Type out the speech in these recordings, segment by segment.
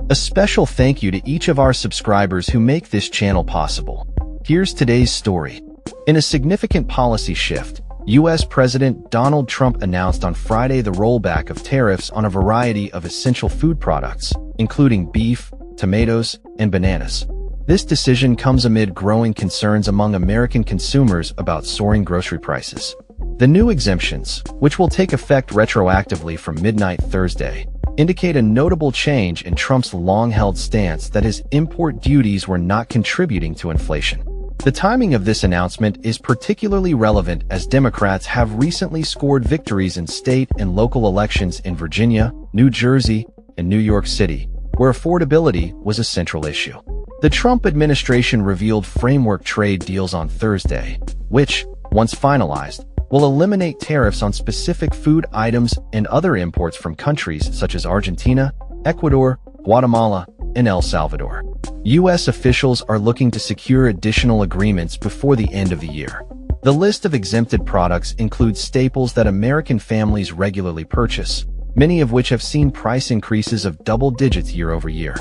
A special thank you to each of our subscribers who make this channel possible. Here's today's story. In a significant policy shift, U.S. President Donald Trump announced on Friday the rollback of tariffs on a variety of essential food products, including beef, tomatoes, and bananas. This decision comes amid growing concerns among American consumers about soaring grocery prices. The new exemptions, which will take effect retroactively from midnight Thursday, indicate a notable change in Trump's long-held stance that his import duties were not contributing to inflation. The timing of this announcement is particularly relevant as Democrats have recently scored victories in state and local elections in Virginia, New Jersey, and New York City, where affordability was a central issue. The Trump administration revealed framework trade deals on Thursday, which, once finalized, will eliminate tariffs on specific food items and other imports from countries such as Argentina, Ecuador, Guatemala, and El Salvador. U.S. officials are looking to secure additional agreements before the end of the year. The list of exempted products includes staples that American families regularly purchase, many of which have seen price increases of double digits year over year.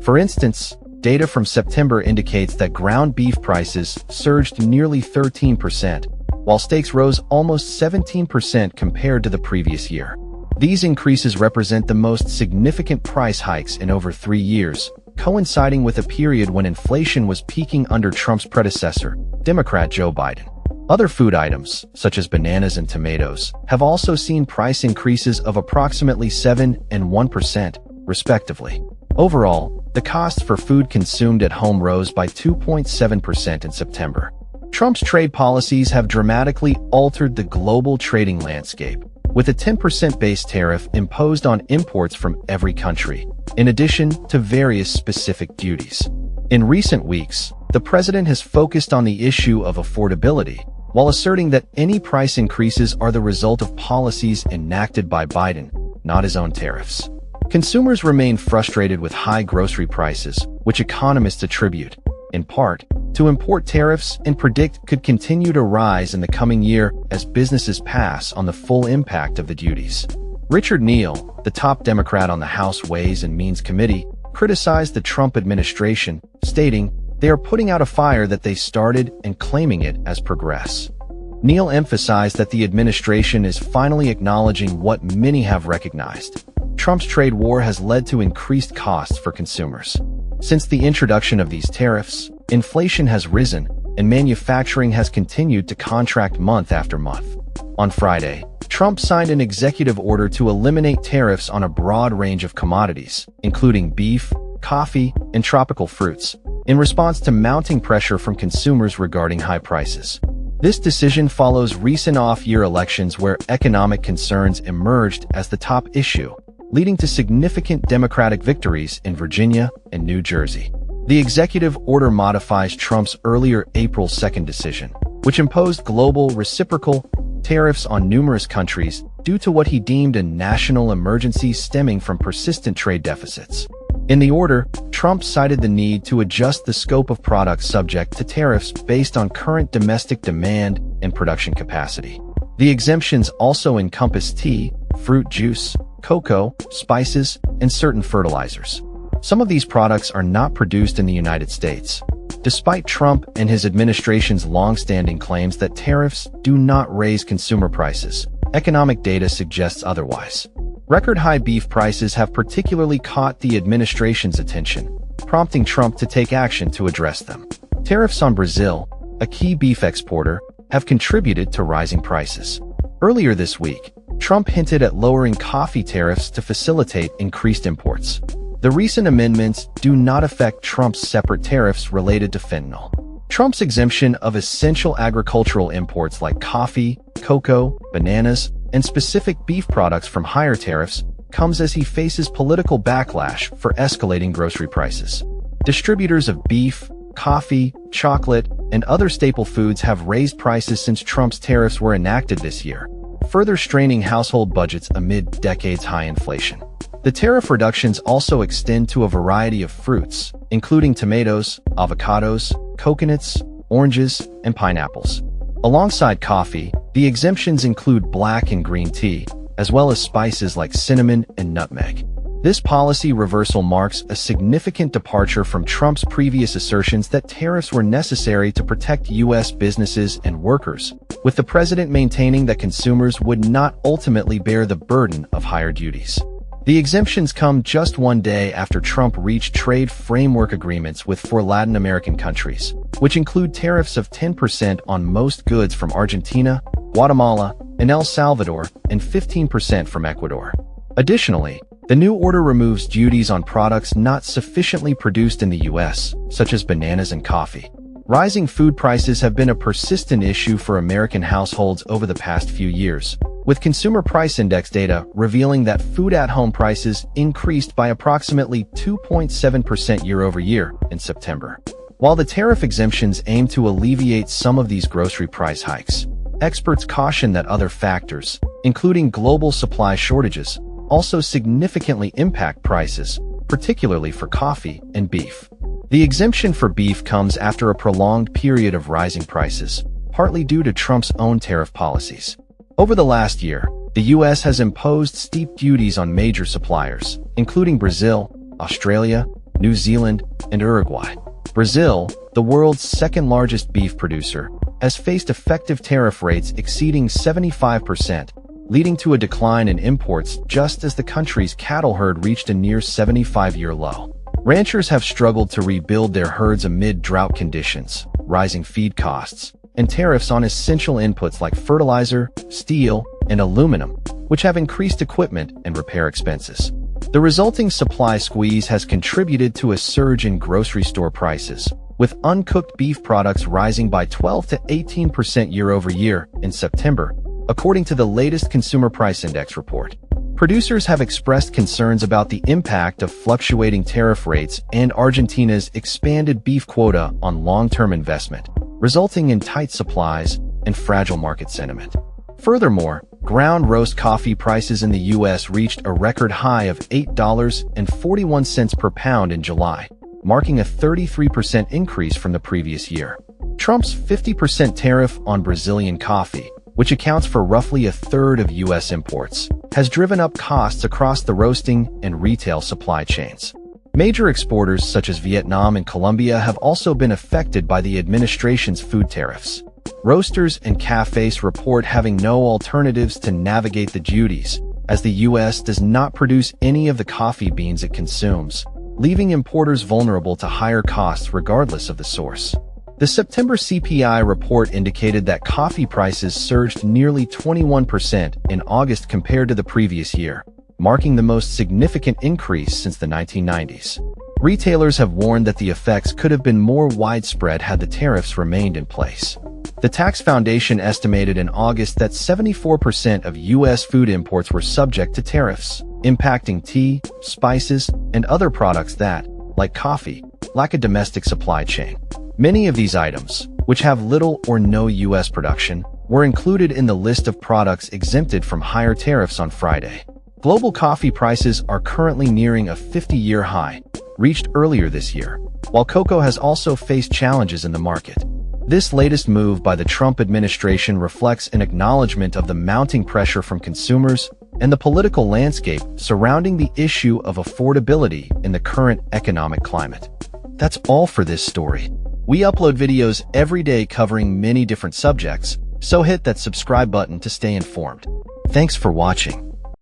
For instance, data from September indicates that ground beef prices surged nearly 13%, while steaks rose almost 17% compared to the previous year. These increases represent the most significant price hikes in over 3 years, coinciding with a period when inflation was peaking under Trump's predecessor, Democrat Joe Biden. Other food items, such as bananas and tomatoes, have also seen price increases of approximately 7% and 1%, respectively. Overall, the cost for food consumed at home rose by 2.7% in September. Trump's trade policies have dramatically altered the global trading landscape, with a 10% base tariff imposed on imports from every country, in addition to various specific duties. In recent weeks, the president has focused on the issue of affordability, while asserting that any price increases are the result of policies enacted by Biden, not his own tariffs. Consumers remain frustrated with high grocery prices, which economists attribute, in part, to import tariffs and predict could continue to rise in the coming year as businesses pass on the full impact of the duties. Richard Neal, the top Democrat on the House Ways and Means Committee, criticized the Trump administration, stating, "They are putting out a fire that they started and claiming it as progress." Neal emphasized that the administration is finally acknowledging what many have recognized. Trump's trade war has led to increased costs for consumers. Since the introduction of these tariffs, inflation has risen, and manufacturing has continued to contract month after month. On Friday, Trump signed an executive order to eliminate tariffs on a broad range of commodities, including beef, coffee, and tropical fruits, in response to mounting pressure from consumers regarding high prices. This decision follows recent off-year elections where economic concerns emerged as the top issue, leading to significant Democratic victories in Virginia and New Jersey. The executive order modifies Trump's earlier April 2nd decision, which imposed global reciprocal tariffs on numerous countries due to what he deemed a national emergency stemming from persistent trade deficits. In the order, Trump cited the need to adjust the scope of products subject to tariffs based on current domestic demand and production capacity. The exemptions also encompass tea, fruit juice, cocoa, spices, and certain fertilizers. Some of these products are not produced in the United States. Despite Trump and his administration's long-standing claims that tariffs do not raise consumer prices, economic data suggests otherwise. Record-high beef prices have particularly caught the administration's attention, prompting Trump to take action to address them. Tariffs on Brazil, a key beef exporter, have contributed to rising prices. Earlier this week, Trump hinted at lowering coffee tariffs to facilitate increased imports. The recent amendments do not affect Trump's separate tariffs related to fentanyl. Trump's exemption of essential agricultural imports like coffee, cocoa, bananas, and specific beef products from higher tariffs comes as he faces political backlash for escalating grocery prices. Distributors of beef, coffee, chocolate, and other staple foods have raised prices since Trump's tariffs were enacted this year, further straining household budgets amid decades-high inflation. The tariff reductions also extend to a variety of fruits, including tomatoes, avocados, coconuts, oranges, and pineapples. Alongside coffee, the exemptions include black and green tea, as well as spices like cinnamon and nutmeg. This policy reversal marks a significant departure from Trump's previous assertions that tariffs were necessary to protect U.S. businesses and workers, with the president maintaining that consumers would not ultimately bear the burden of higher duties. The exemptions come just one day after Trump reached trade framework agreements with 4 Latin American countries, which include tariffs of 10% on most goods from Argentina, Guatemala, and El Salvador, and 15% from Ecuador. Additionally, the new order removes duties on products not sufficiently produced in the U.S., such as bananas and coffee. Rising food prices have been a persistent issue for American households over the past few years, with Consumer Price Index data revealing that food-at-home prices increased by approximately 2.7% year-over-year in September. While the tariff exemptions aim to alleviate some of these grocery price hikes, experts caution that other factors, including global supply shortages, also significantly impact prices, particularly for coffee and beef. The exemption for beef comes after a prolonged period of rising prices, partly due to Trump's own tariff policies. Over the last year, the U.S. has imposed steep duties on major suppliers, including Brazil, Australia, New Zealand, and Uruguay. Brazil, the world's second-largest beef producer, has faced effective tariff rates exceeding 75%, leading to a decline in imports just as the country's cattle herd reached a near 75-year low. Ranchers have struggled to rebuild their herds amid drought conditions, rising feed costs, and tariffs on essential inputs like fertilizer, steel, and aluminum, which have increased equipment and repair expenses. The resulting supply squeeze has contributed to a surge in grocery store prices, with uncooked beef products rising by 12 to 18% year-over-year in September, according to the latest Consumer Price Index report. Producers have expressed concerns about the impact of fluctuating tariff rates and Argentina's expanded beef quota on long-term investment, resulting in tight supplies and fragile market sentiment. Furthermore, ground roast coffee prices in the U.S. reached a record high of $8.41 per pound in July, marking a 33% increase from the previous year. Trump's 50% tariff on Brazilian coffee, which accounts for roughly a third of U.S. imports, has driven up costs across the roasting and retail supply chains. Major exporters such as Vietnam and Colombia have also been affected by the administration's food tariffs. Roasters and cafes report having no alternatives to navigate the duties, as the U.S. does not produce any of the coffee beans it consumes, leaving importers vulnerable to higher costs regardless of the source. The September CPI report indicated that coffee prices surged nearly 21% in August compared to the previous year, marking the most significant increase since the 1990s. Retailers have warned that the effects could have been more widespread had the tariffs remained in place. The Tax Foundation estimated in August that 74% of U.S. food imports were subject to tariffs, impacting tea, spices, and other products that, like coffee, lack a domestic supply chain. Many of these items, which have little or no U.S. production, were included in the list of products exempted from higher tariffs on Friday. Global coffee prices are currently nearing a 50-year high, reached earlier this year, while cocoa has also faced challenges in the market. This latest move by the Trump administration reflects an acknowledgement of the mounting pressure from consumers and the political landscape surrounding the issue of affordability in the current economic climate. That's all for this story. We upload videos every day covering many different subjects, so hit that subscribe button to stay informed. Thanks for watching.